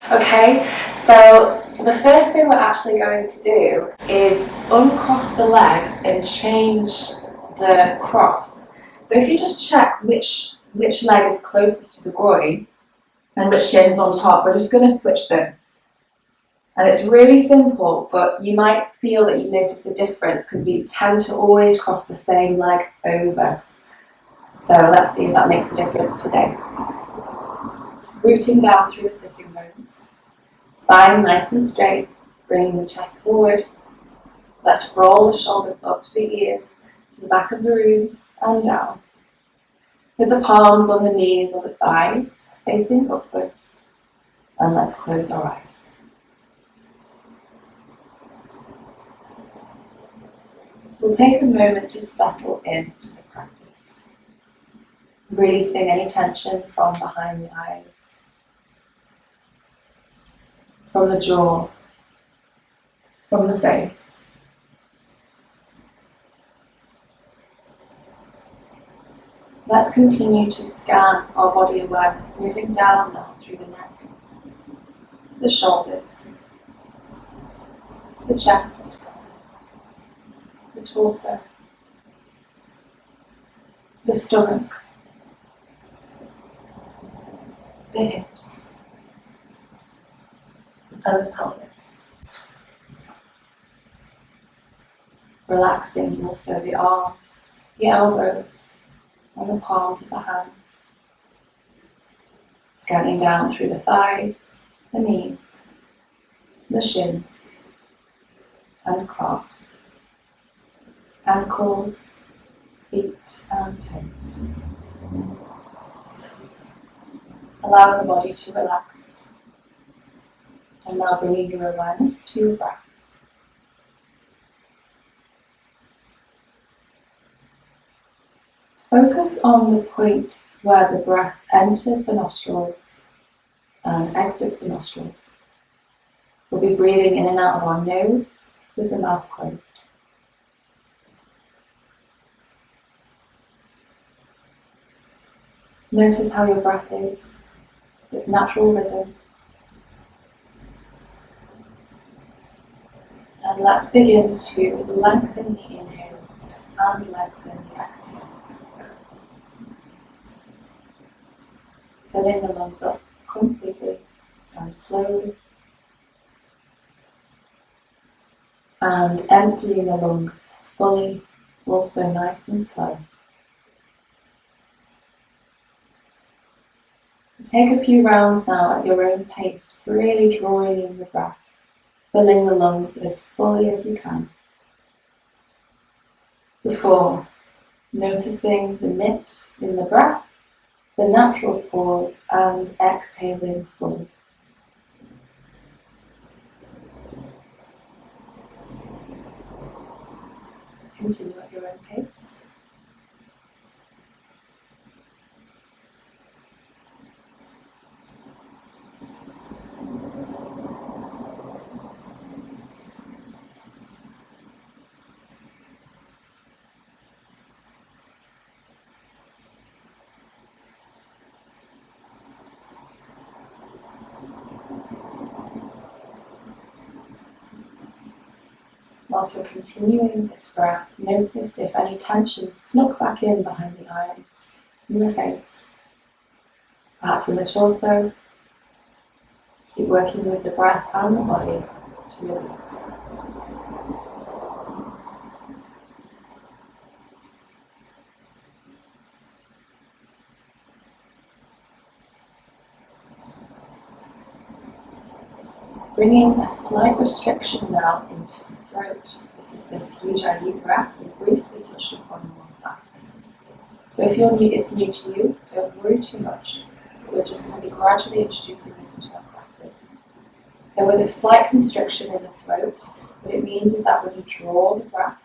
Okay, so the first thing we're actually going to do is uncross the legs and change the cross. So if you just check which leg is closest to the groin and which shin's on top, we're just going to switch them. And it's really simple, but you might feel that you notice a difference because we tend to always cross the same leg over. So let's see if that makes a difference today. Rooting down through the sitting bones. Spine nice and straight, bringing the chest forward. Let's roll the shoulders up to the ears, to the back of the room and down. With the palms on the knees or the thighs, facing upwards. And let's close our eyes. We'll take a moment to settle into the practice, releasing any tension from behind the eyes, from the jaw, from the face. Let's continue to scan our body awareness, moving down now through the neck, the shoulders, the chest, the torso, the stomach, the hips, and the pelvis. Relaxing also the arms, the elbows, and the palms of the hands. Scanning down through the thighs, the knees, the shins, and calves, ankles, feet, and toes. Allowing the body to relax. And now bringing your awareness to your breath. Focus on the point where the breath enters the nostrils and exits the nostrils. We'll be breathing in and out of our nose with the mouth closed. Notice how your breath is, its natural rhythm. And let's begin to lengthen the inhales and lengthen the exhales. Filling the lungs up completely and slowly. And emptying the lungs fully, also nice and slow. Take a few rounds now at your own pace, really drawing in the breath, filling the lungs as fully as you can. Before noticing the nit in the breath, the natural pause, and exhaling fully. Continue at your own pace. Whilst you're continuing this breath, notice if any tension snuck back in behind the eyes, in the face, perhaps in the torso. Keep working with the breath and the body to release. Bringing a slight restriction now into the throat. This is this huge deep breath we briefly touched upon in one class. So if it's new to you, don't worry too much. We're just going to be gradually introducing this into our classes. So with a slight constriction in the throat, what it means is that when you draw the breath,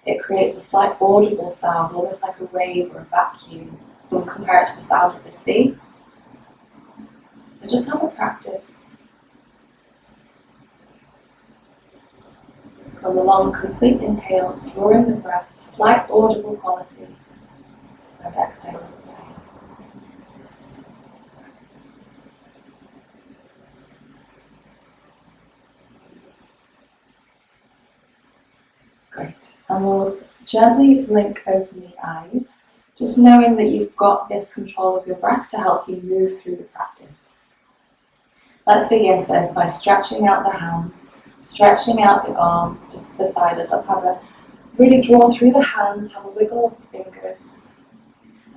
it creates a slight audible sound, almost like a wave or a vacuum. So we'll compare it to the sound of the sea. So just have a practice. From the long, complete inhales, drawing the breath, slight audible quality, and exhale the same. And we'll gently blink open the eyes, just knowing that you've got this control of your breath to help you move through the practice. Let's begin first by stretching out the hands, stretching out the arms just beside us. Let's have a really draw through the hands, have a wiggle of the fingers.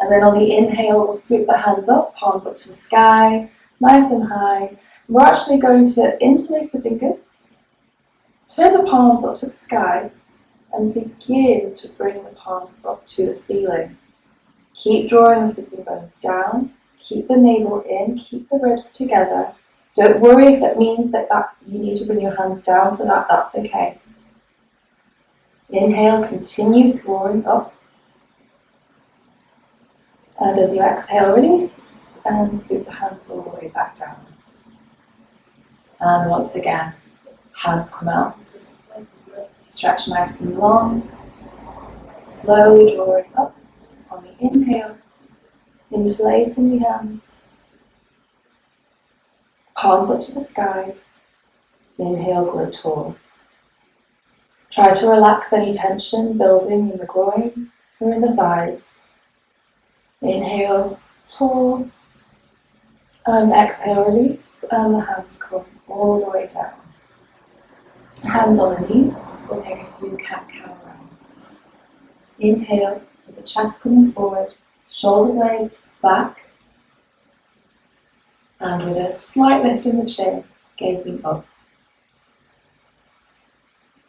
And then on the inhale, we'll sweep the hands up, palms up to the sky, nice and high. We're actually going to interlace the fingers, turn the palms up to the sky, and begin to bring the palms up to the ceiling. Keep drawing the sitting bones down, keep the navel in, keep the ribs together. Don't worry if that means that you need to bring your hands down for that, that's okay. Inhale, continue drawing up. And as you exhale, release and sweep the hands all the way back down. And once again, hands come out. Stretch nice and long. Slowly drawing up on the inhale. Interlacing the hands. Palms up to the sky. Inhale, grow tall. Try to relax any tension building in the groin or in the thighs. Inhale, tall, and exhale, release, and the hands come all the way down. Hands on the knees, we'll take a few cat-cow rounds. Inhale, with the chest coming forward, shoulder blades back, and with a slight lift in the chin, gazing up.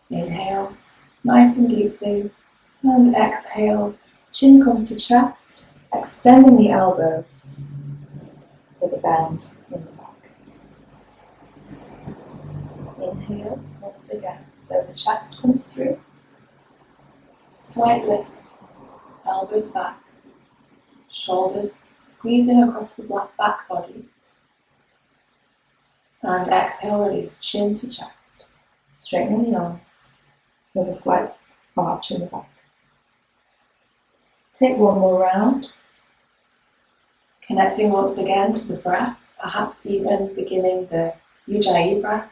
Inhale, nice and deeply, and exhale, chin comes to chest, extending the elbows with a bend in the back. Inhale, once again, so the chest comes through, slight lift, elbows back, shoulders squeezing across the back body, and exhale, release, chin to chest, straightening the arms with a slight arch in the back. Take one more round. Connecting once again to the breath, perhaps even beginning the Ujjayi breath.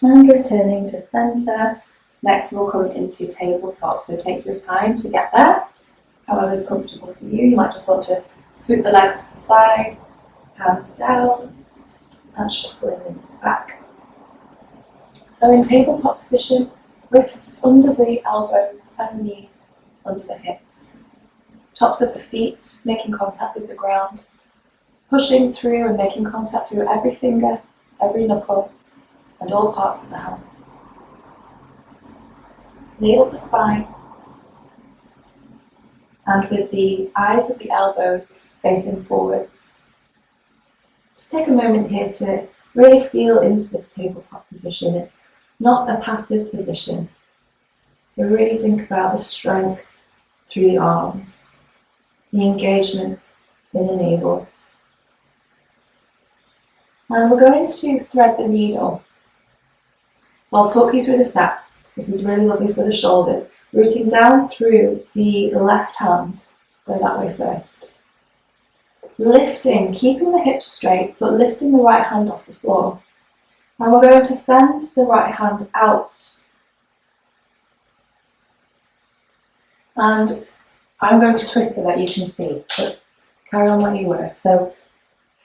And returning to center. Next we'll come into tabletop, so take your time to get there, however is comfortable for you. You might just want to sweep the legs to the side, hands down, and shuffling the knees back. So in tabletop position, wrists under the elbows and knees under the hips. Tops of the feet making contact with the ground. Pushing through and making contact through every finger, every knuckle, and all parts of the hand. Navel to spine. And with the eyes of the elbows facing forwards. Just take a moment here to really feel into this tabletop position. It's not a passive position. So really think about the strength through the arms, the engagement in the navel. And we're going to thread the needle. So I'll talk you through the steps. This is really lovely for the shoulders. Rooting down through the left hand, go that way first. Lifting, keeping the hips straight, but lifting the right hand off the floor. And we're going to send the right hand out. And I'm going to twist so that you can see, but carry on like you were. So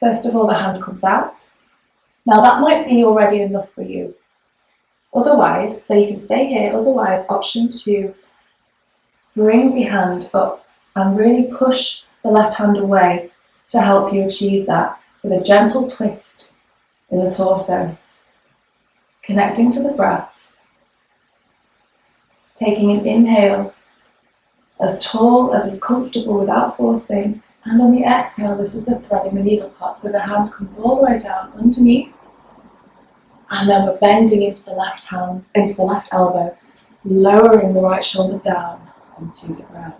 first of all, the hand comes out. Now that might be already enough for you. Otherwise, so you can stay here, otherwise option 2, bring the hand up and really push the left hand away to help you achieve that with a gentle twist in the torso. Connecting to the breath, taking an inhale as tall as is comfortable without forcing, and on the exhale, this is a threading the needle part, so the hand comes all the way down underneath, and then we're bending into the left hand, into the left elbow, lowering the right shoulder down onto the ground.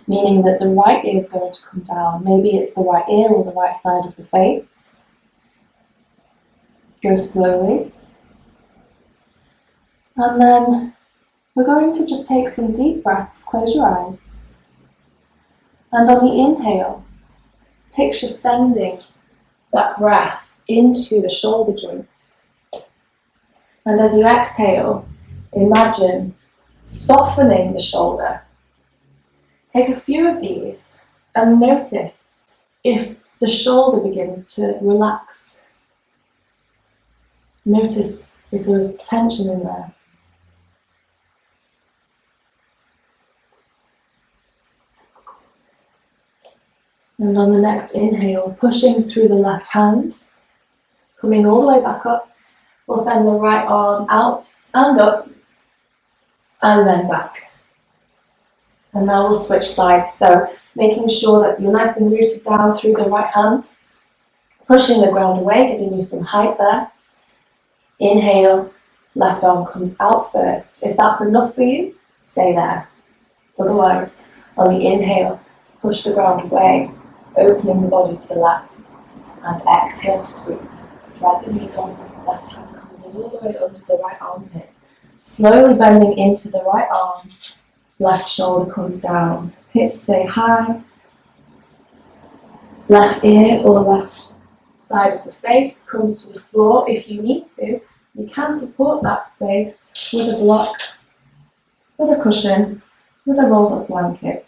Meaning that the right ear is going to come down, maybe it's the right ear or the right side of the face. Go slowly, and then we're going to just take some deep breaths, close your eyes, and on the inhale, picture sending that breath into the shoulder joint. And as you exhale, imagine softening the shoulder. Take a few of these and notice if the shoulder begins to relax. Notice if there's tension in there. And on the next inhale, pushing through the left hand, coming all the way back up, we'll send the right arm out and up, and then back. And now we'll switch sides, so making sure that you're nice and rooted down through the right hand, pushing the ground away, giving you some height there. Inhale, left arm comes out first. If that's enough for you, stay there. Otherwise, on the inhale, push the ground away, opening the body to the left, and exhale, sweep. Thread the needle, left hand comes all the way under the right armpit. Slowly bending into the right arm, left shoulder comes down, hips stay high, left ear or left side of the face comes to the floor. If you need to, you can support that space with a block, with a cushion, with a rolled up blanket.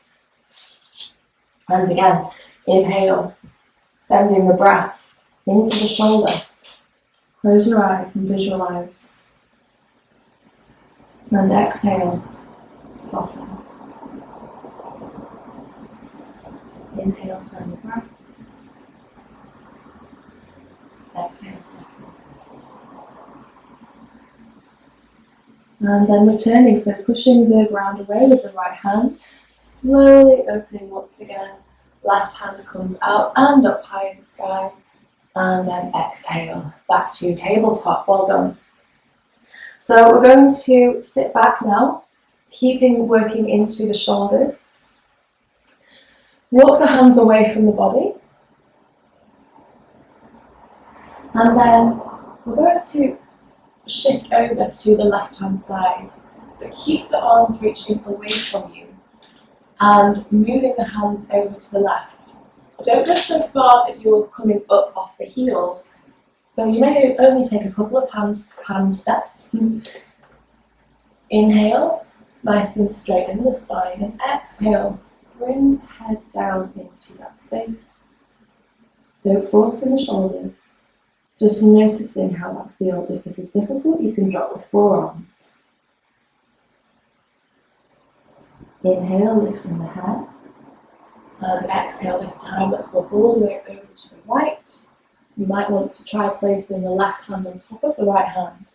And again, inhale, sending the breath into the shoulder. Close your eyes and visualize. And exhale, soften. Inhale, send the breath. Exhale, soften. And then returning, so pushing the ground away with the right hand, slowly opening once again. Left hand comes out and up high in the sky. And then exhale, back to tabletop. Well done. So we're going to sit back now, working into the shoulders. Walk the hands away from the body. And then we're going to shift over to the left-hand side. So keep the arms reaching away from you and moving the hands over to the left. Don't go so far that you're coming up off the heels. So you may only take a couple of hand steps. Inhale, nice and straighten the spine, and exhale, bring the head down into that space. Don't force in the shoulders, just noticing how that feels. If this is difficult, you can drop the forearms. Inhale, lifting the head, and exhale this time. Let's walk all the way over to the right. You might want to try placing the left hand on top of the right hand.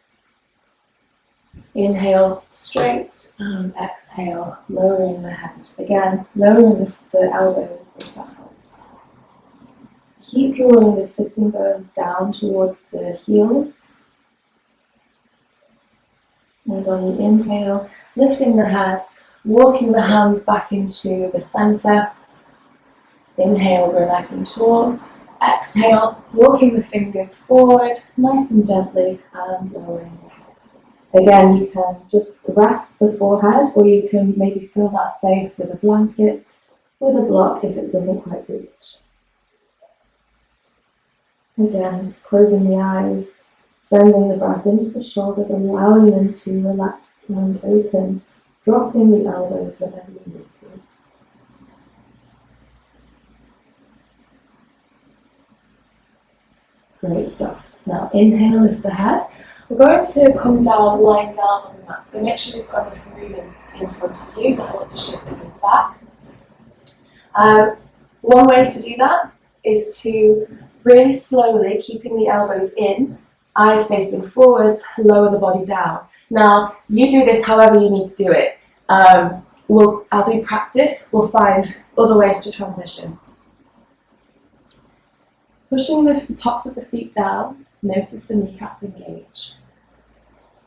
Inhale straight and exhale, lowering the head. Again, lowering the elbows if that helps. Keep drawing the sitting bones down towards the heels. And on the inhale, lifting the head, walking the hands back into the center. Inhale, grow nice and tall. Exhale, walking the fingers forward, nice and gently, and lowering the head. Again, you can just rest the forehead, or you can maybe fill that space with a blanket, with a block if it doesn't quite reach. Again, closing the eyes, sending the breath into the shoulders, allowing them to relax and open, dropping the elbows whenever you need to. Great stuff. Now inhale, lift the head. We're going to come down, lying down on the mat. So make sure you've got enough room in front of you. Don't want to shift the knees back. One way to do that is to really slowly, keeping the elbows in, eyes facing forwards, lower the body down. Now, you do this however you need to do it. As we practice, we'll find other ways to transition. Pushing the tops of the feet down, notice the kneecaps engage.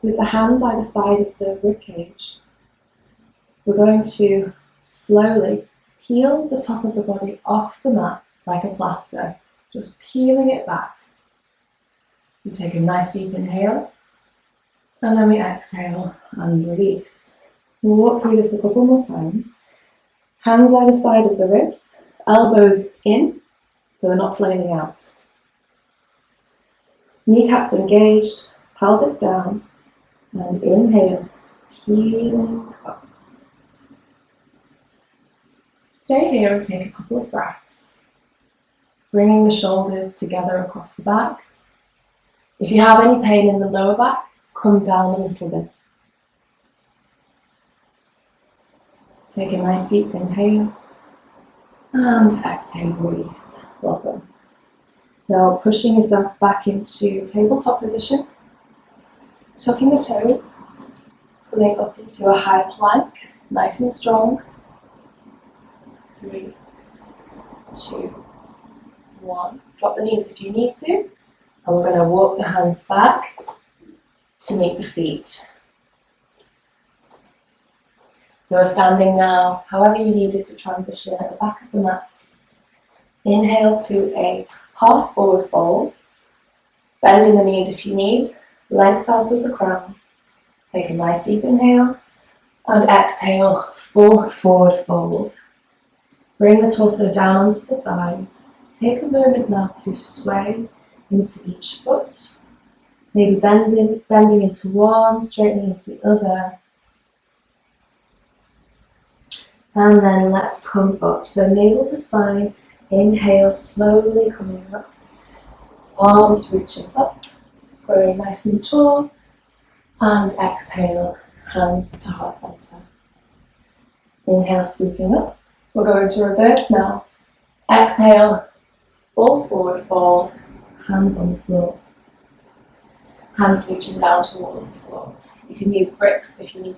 With the hands either side of the ribcage, we're going to slowly peel the top of the body off the mat like a plaster, just peeling it back. We take a nice deep inhale, and then we exhale and release. We'll walk through this a couple more times. Hands either side of the ribs, elbows in, so they're not flailing out. Kneecaps engaged, pelvis down, and inhale, healing up. Stay here and take a couple of breaths, bringing the shoulders together across the back. If you have any pain in the lower back, come down a little bit. Take a nice deep inhale, and exhale, release. Well done. Now pushing yourself back into tabletop position, tucking the toes, pulling up into a high plank, nice and strong. 3, 2, 1. Drop the knees if you need to. And we're going to walk the hands back to meet the feet. So we're standing now, however you needed to transition at the back of the mat. Inhale to a half forward fold. Bending the knees if you need. Length out of the crown. Take a nice deep inhale. And exhale, full forward fold. Bring the torso down onto the thighs. Take a moment now to sway into each foot. Maybe bending into one, straightening into the other. And then let's come up. So navel to spine, inhale, slowly coming up. Arms reaching up, growing nice and tall. And exhale, hands to heart center. Inhale, swooping up. We're going to reverse now. Exhale, full forward fold, hands on the floor. Hands reaching down towards the floor. You can use bricks if you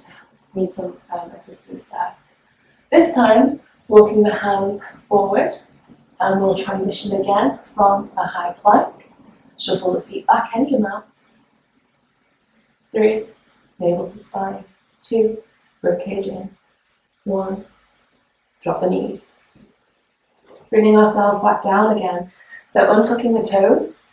need some assistance there. This time, walking the hands forward, and we'll transition again from a high plank. Shuffle the feet back any amount. 3, navel to spine. 2, ribcage in. 1, drop the knees. Bringing ourselves back down again. So untucking the toes,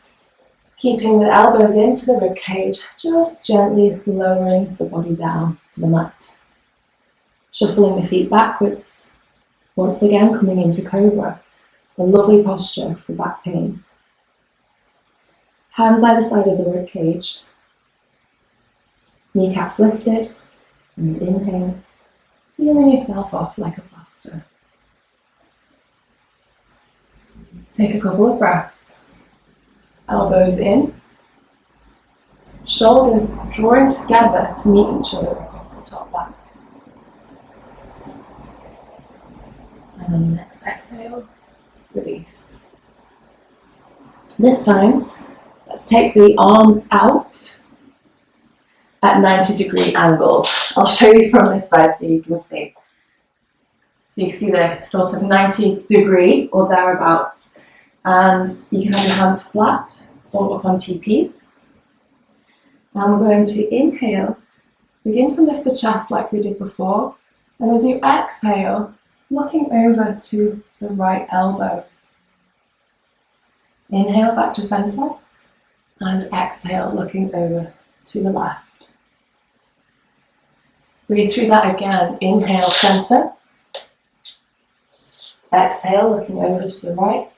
keeping the elbows into the ribcage, just gently lowering the body down to the mat. Shuffling the feet backwards. Once again, coming into cobra, a lovely posture for back pain. Hands either side of the ribcage. Kneecaps lifted, and inhale, feeling yourself off like a plaster. Take a couple of breaths. Elbows in. Shoulders drawing together to meet each other across the top back. And on the next exhale, release. This time, let's take the arms out at 90-degree angles. I'll show you from this side so you can see. So you can see the sort of 90-degree or thereabouts. And you can have your hands flat or up on TPs. And we're going to inhale, begin to lift the chest like we did before. And as you exhale, looking over to the right elbow. Inhale back to center. And exhale, looking over to the left. Breathe through that again. Inhale, center. Exhale, looking over to the right.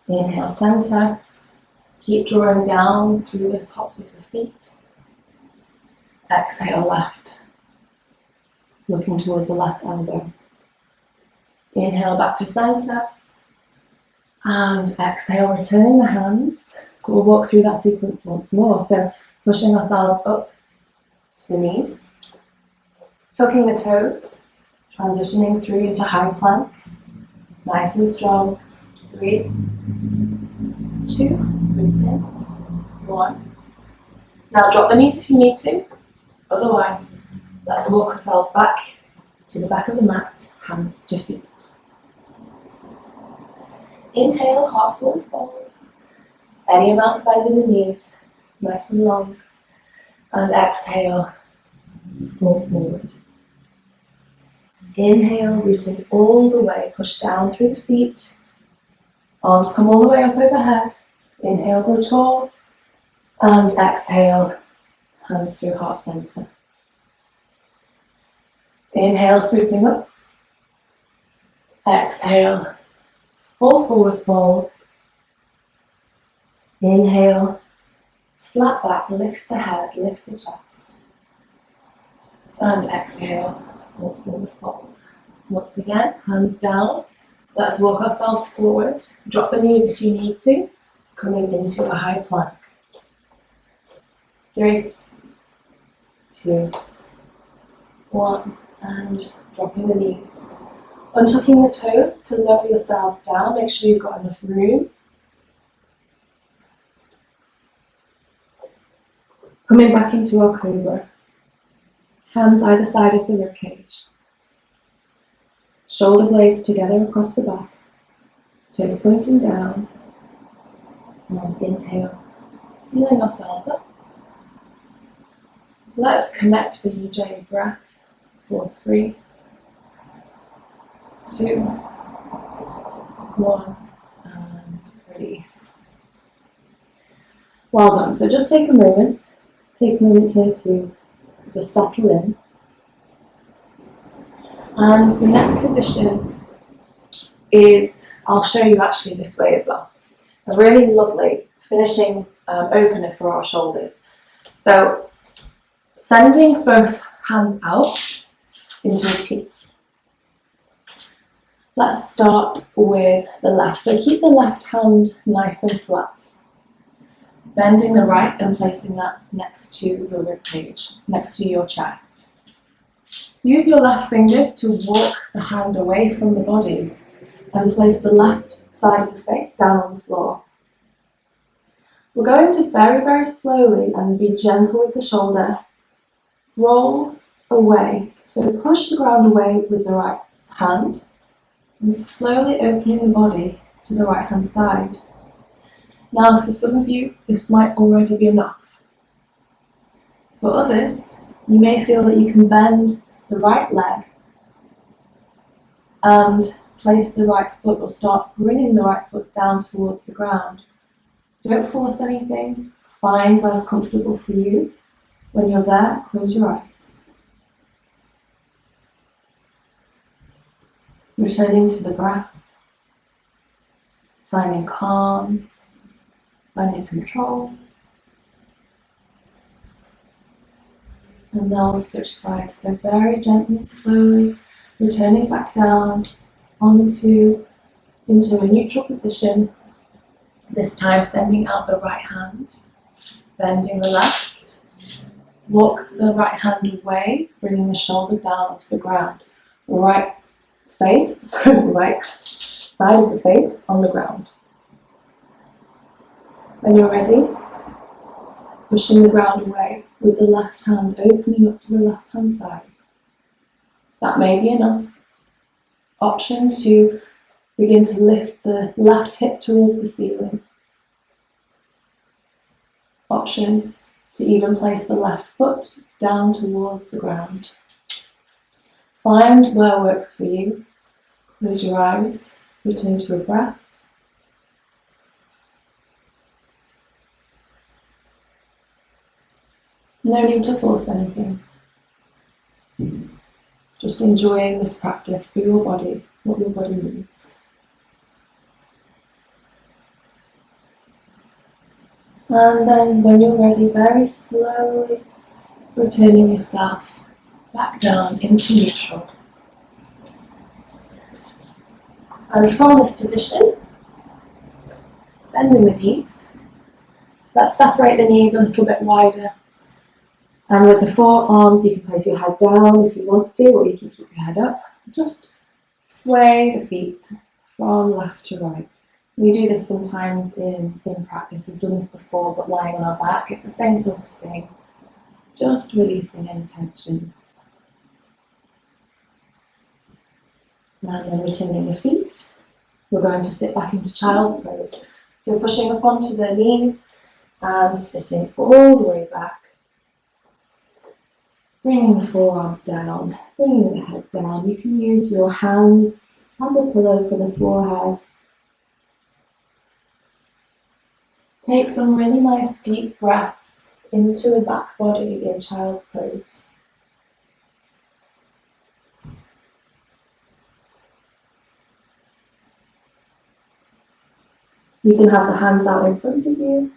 Inhale, center. Keep drawing down through the tops of the feet. Exhale, left. Looking towards the left elbow. Inhale, back to center. And exhale, returning the hands. We'll walk through that sequence once more. So pushing ourselves up to the knees. Tucking the toes. Transitioning through into high plank. Nice and strong. 3, 2, ribs in. 1. Now drop the knees if you need to. Otherwise, let's walk ourselves back to the back of the mat, hands to feet. Inhale, half forward fold. Any amount of bend in the knees, nice and long. And exhale, full forward. Inhale, rooting all the way, push down through the feet. Arms come all the way up overhead. Inhale, go tall. And exhale, hands through heart center. Inhale, swooping up. Exhale, full forward fold. Inhale, flat back, lift the head, lift the chest. And exhale, forward fold. Once again, hands down. Let's walk ourselves forward. Drop the knees if you need to, coming into a high plank. 3, 2, 1, and dropping the knees. Untucking the toes to lower yourselves down. Make sure you've got enough room. Coming back into our cobra. Hands either side of the ribcage. Shoulder blades together across the back. Toes pointing down. And then inhale. Feeling ourselves up. Let's connect the Ujjayi breath for 3, 2, 1, and release. Well done. So just take a moment here to just settle in. And the next position is, I'll show you actually this way as well. A really lovely finishing opener for our shoulders. So sending both hands out into a T. Let's start with the left. So keep the left hand nice and flat. Bending the right and placing that next to your ribcage, next to your chest. Use your left fingers to walk the hand away from the body and place the left side of the face down on the floor. We're going to very, very slowly and be gentle with the shoulder. Roll away. So push the ground away with the right hand and slowly opening the body to the right hand side. Now for some of you, this might already be enough. For others, you may feel that you can bend the right leg and place the right foot, or start bringing the right foot down towards the ground. Don't force anything. Find what's comfortable for you. When you're there, close your eyes. Returning to the breath. Finding calm. Finding control. And now we'll switch sides. So very gently, slowly, returning back down into a neutral position. This time sending out the right hand, bending the left. Walk the right hand away, bringing the shoulder down onto the ground. Right face, so right side of the face on the ground. When you're ready, pushing the ground away with the left hand opening up to the left hand side. That may be enough. Option to begin to lift the left hip towards the ceiling. Option to even place the left foot down towards the ground. Find where works for you. Close your eyes, return to a breath. No need to force anything. Just enjoying this practice for your body, what your body needs. And then when you're ready, very slowly returning yourself back down into neutral. And from this position, bending the knees, let's separate the knees a little bit wider. And with the forearms, you can place your head down if you want to, or you can keep your head up. Just sway the feet from left to right. We do this sometimes in practice. We've done this before, but lying on our back, it's the same sort of thing. Just releasing any tension. And then returning the feet. We're going to sit back into child's pose. So pushing up onto the knees and sitting all the way back. Bringing the forearms down, bringing the head down. You can use your hands as a pillow for the forehead. Take some really nice deep breaths into the back body in child's pose. You can have the hands out in front of you,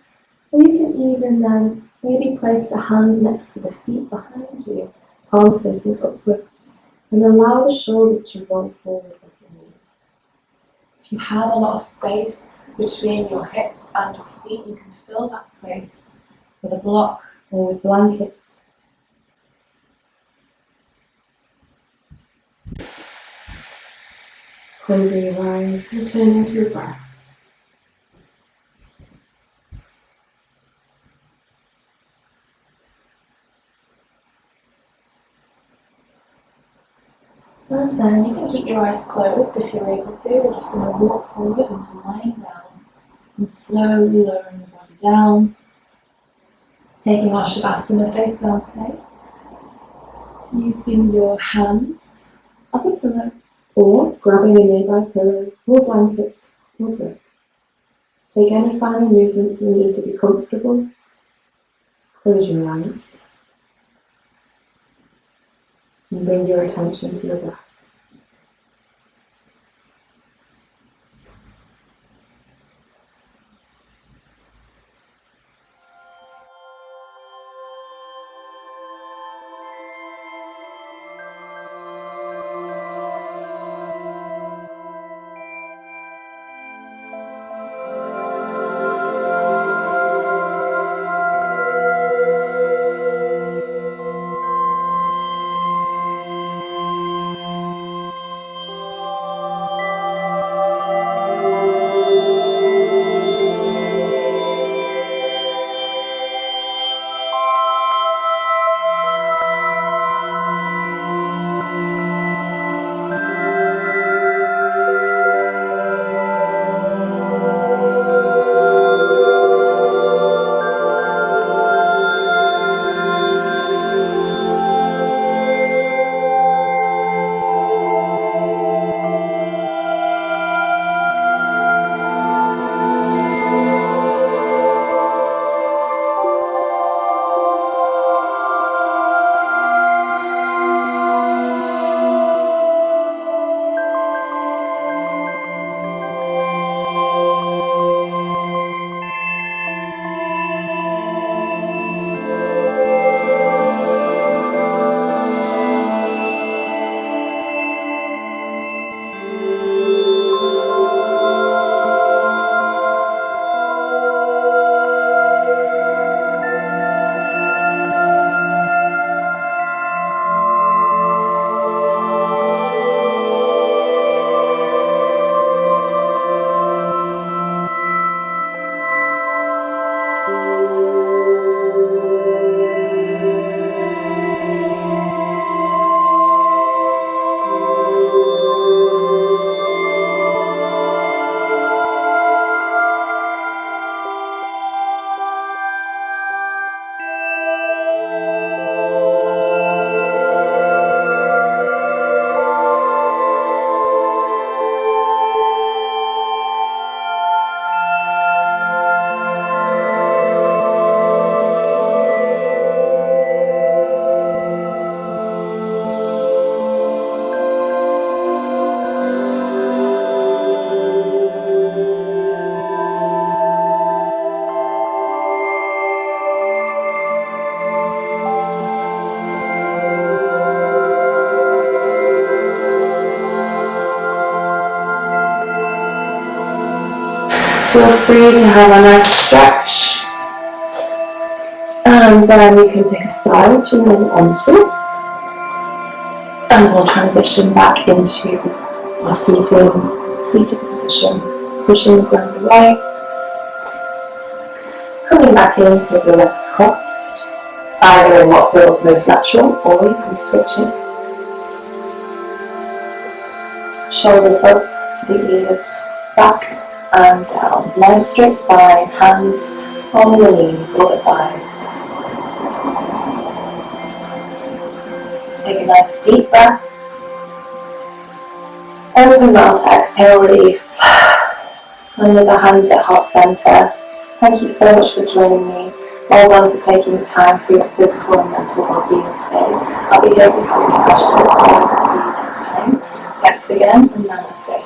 or you can even then maybe place the hands next to the feet behind you, palms facing upwards, and allow the shoulders to roll forward with the knees. If you have a lot of space between your hips and your feet, you can fill that space with a block or with blankets. Closing your eyes and turning to your breath. And then you can keep your eyes closed if you're able to. We're just going to walk forward into lying down and slowly lowering the body down. Taking our Shavasana face down today. Using your hands as a pillow or grabbing a nearby pillow or blanket or book. Take any final movements you need to be comfortable. Close your eyes. And bring your attention to your breath. Feel free to have a nice stretch, and then you can pick a side to move onto, and we'll transition back into our seated position, pushing the ground away, coming back in with your legs crossed, either in what feels most natural, or you can switch it. Shoulders up to the ears, back and down. Nice straight spine, hands on the knees or the thighs. Take a nice deep breath. Open mouth, exhale, release. And with the hands at heart center. Thank you so much for joining me. Well done for taking the time for your physical and mental well-being today. I'll be here if you have any questions, and I'll see you next time. Thanks again, and namaste.